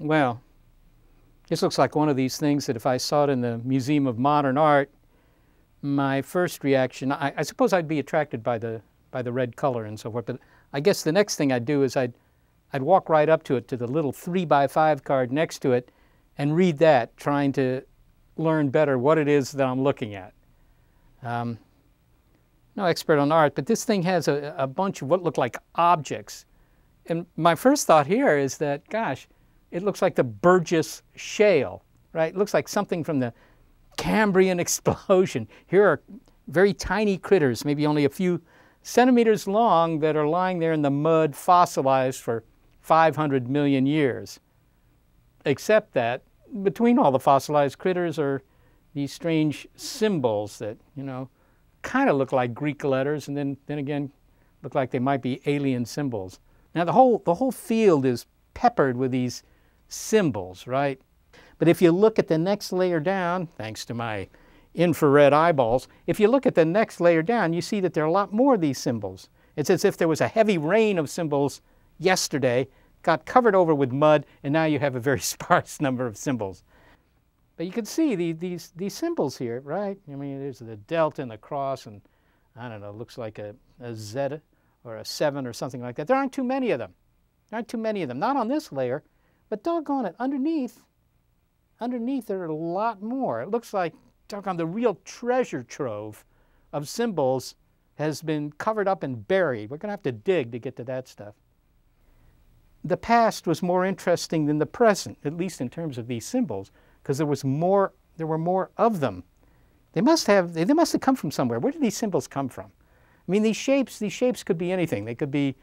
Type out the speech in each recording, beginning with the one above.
Well, this looks like one of these things that if I saw it in the Museum of Modern Art, my first reaction, I suppose I'd be attracted by the red color and so forth, but I guess the next thing I'd do is I'd walk right up to it, to the little 3x5 card next to it, and read that, trying to learn better what it is that I'm looking at. No expert on art, but this thing has a bunch of what look like objects. And my first thought here is that, gosh, it looks like the Burgess Shale, right? It looks like something from the Cambrian explosion. Here are very tiny critters, maybe only a few centimeters long, that are lying there in the mud, fossilized for 500 million years. Except that between all the fossilized critters are these strange symbols that, kind of look like Greek letters, and then again look like they might be alien symbols. Now the whole field is peppered with these symbols, right? But if you look at the next layer down, thanks to my infrared eyeballs, if you look at the next layer down, you see that there are a lot more of these symbols. It's as if there was a heavy rain of symbols yesterday, got covered over with mud, and now you have a very sparse number of symbols. But you can see these symbols here, right? I mean, there's the delta and the cross, and I don't know, it looks like a zeta or a 7 or something like that. There aren't too many of them. There aren't too many of them. Not on this layer, but doggone it, underneath there are a lot more. It looks like, doggone, the real treasure trove of symbols has been covered up and buried. We're going to have to dig to get to that stuff. The past was more interesting than the present, at least in terms of these symbols, because there were more of them. They must have come from somewhere. Where did these symbols come from? I mean, these shapes could be anything. They could be,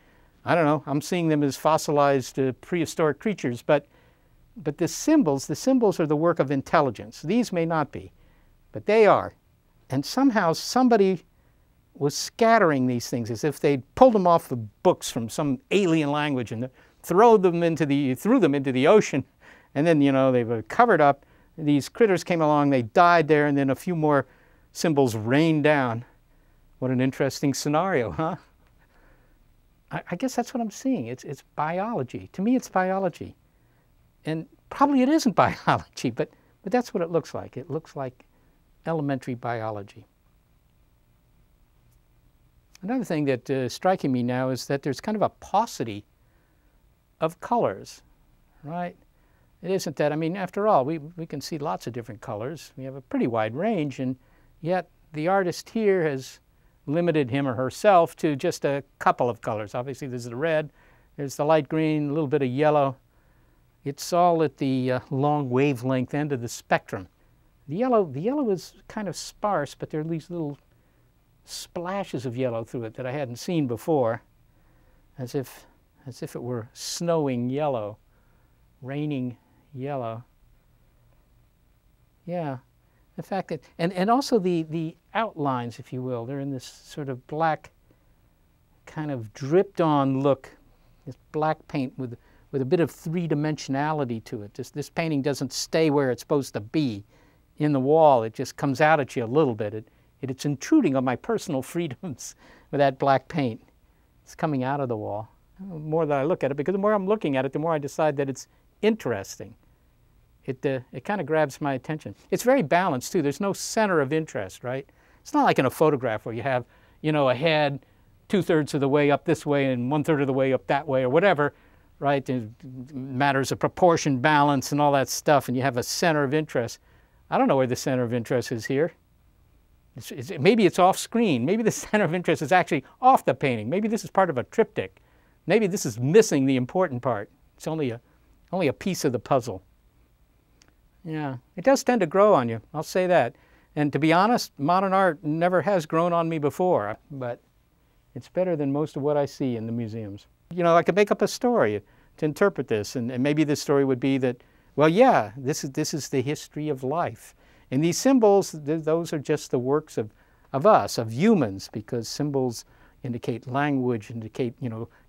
I don't know, I'm seeing them as fossilized prehistoric creatures, but the symbols are the work of intelligence. These may not be, but they are. And somehow somebody was scattering these things as if they'd pulled them off the books from some alien language and threw them into the ocean, and then, they were covered up. These critters came along, they died there, and then a few more symbols rained down. What an interesting scenario, huh? I guess that's what I'm seeing. It's biology. To me, it's biology. And probably it isn't biology, but that's what it looks like. It looks like elementary biology. Another thing that is striking me now is that there's kind of a paucity of colors, right? It isn't that, I mean, after all, we can see lots of different colors. We have a pretty wide range, and yet the artist here has limited him or herself to just a couple of colors. Obviously, there's the red, there's the light green, a little bit of yellow. It's all at the long wavelength end of the spectrum. The yellow is kind of sparse, but there are these little splashes of yellow through it that I hadn't seen before, as if it were snowing yellow, raining yellow. Yeah, the fact that, and also the outlines, if you will, they're in this sort of black, kind of dripped on look, this black paint with a bit of three-dimensionality to it. This painting doesn't stay where it's supposed to be in the wall. It just comes out at you a little bit. It's intruding on my personal freedoms with that black paint. It's coming out of the wall. The more that I look at it, because the more I'm looking at it, the more I decide that it's interesting. It kind of grabs my attention. It's very balanced, too. There's no center of interest, right? It's not like in a photograph where you have, a head 2/3 of the way up this way and 1/3 of the way up that way or whatever, right? Matters of proportion, balance, and all that stuff, and you have a center of interest. I don't know where the center of interest is here. Maybe it's off screen. Maybe the center of interest is actually off the painting. Maybe this is part of a triptych. Maybe this is missing the important part. It's only a piece of the puzzle. Yeah, it does tend to grow on you, I'll say that. And to be honest, modern art never has grown on me before, but it's better than most of what I see in the museums. I could make up a story to interpret this, and maybe this story would be that, well, yeah, this is the history of life. And these symbols, those are just the works of us, of humans, because symbols indicate language, indicate,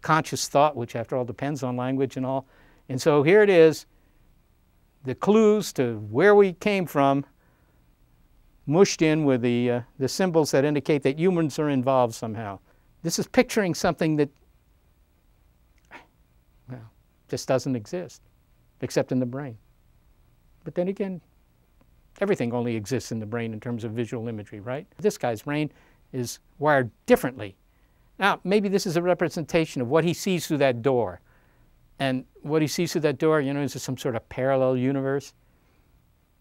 conscious thought, which after all depends on language and all. And so here it is, the clues to where we came from, mushed in with the symbols that indicate that humans are involved somehow. This is picturing something that, well, just doesn't exist. except in the brain. But then again, everything only exists in the brain in terms of visual imagery, right? This guy's brain is wired differently. Now, maybe this is a representation of what he sees through that door. And what he sees through that door, you know, is some sort of parallel universe.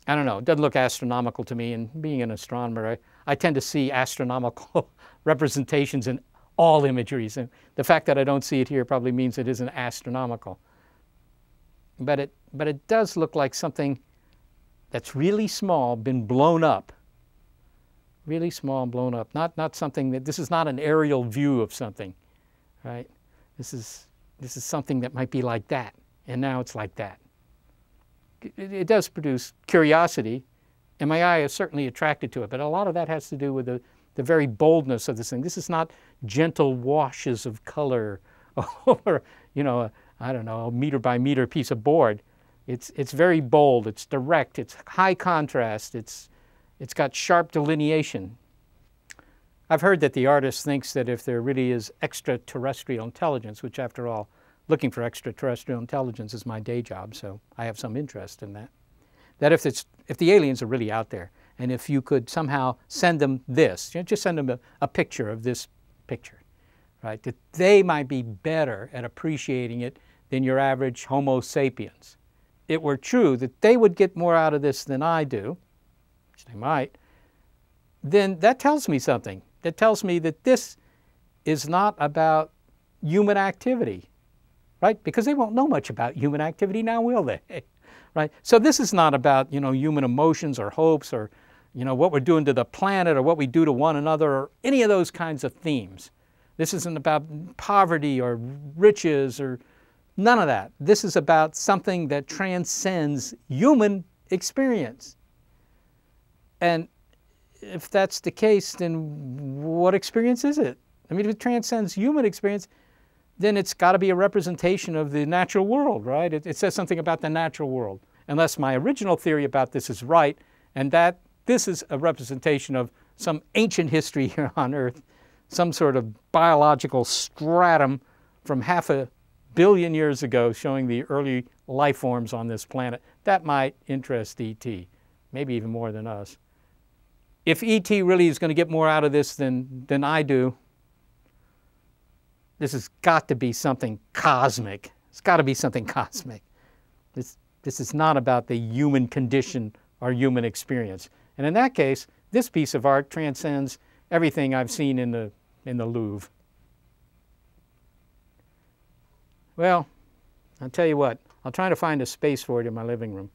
I don't know. It doesn't look astronomical to me. And being an astronomer, I tend to see astronomical representations in all imageries. And the fact that I don't see it here probably means it isn't astronomical. But it does look like something that's really small, been blown up. Really small and blown up. Not something that, this is not an aerial view of something, right? This is something that might be like that, and now it's like that. It does produce curiosity, and my eye is certainly attracted to it, but a lot of that has to do with the very boldness of this thing. This is not gentle washes of color or, you know, I don't know, a meter by meter piece of board. It's very bold, it's direct, it's high contrast, it's got sharp delineation. I've heard that the artist thinks that if there really is extraterrestrial intelligence, which after all, looking for extraterrestrial intelligence is my day job, so I have some interest in that, that if the aliens are really out there, and if you could somehow send them this, you know, just send them a picture of this picture, right, that they might be better at appreciating it than your average Homo sapiens. It were true that they would get more out of this than I do, which they might, then that tells me something. That tells me that this is not about human activity, right? Because they won't know much about human activity now, will they? Right? So this is not about, you know, human emotions or hopes or, you know, what we're doing to the planet or what we do to one another or any of those kinds of themes. This isn't about poverty or riches or none of that. This is about something that transcends human experience. And if that's the case, then what experience is it? I mean, if it transcends human experience, then it's got to be a representation of the natural world, right? It says something about the natural world. Unless my original theory about this is right, and that this is a representation of some ancient history here on Earth, some sort of biological stratum from 500 million years ago showing the early life forms on this planet. That might interest E.T., maybe even more than us. If E.T. really is going to get more out of this than I do, this has got to be something cosmic. It's got to be something cosmic. This is not about the human condition or human experience. And in that case, this piece of art transcends everything I've seen in the Louvre. Well, I'll tell you what, I'll try to find a space for it in my living room.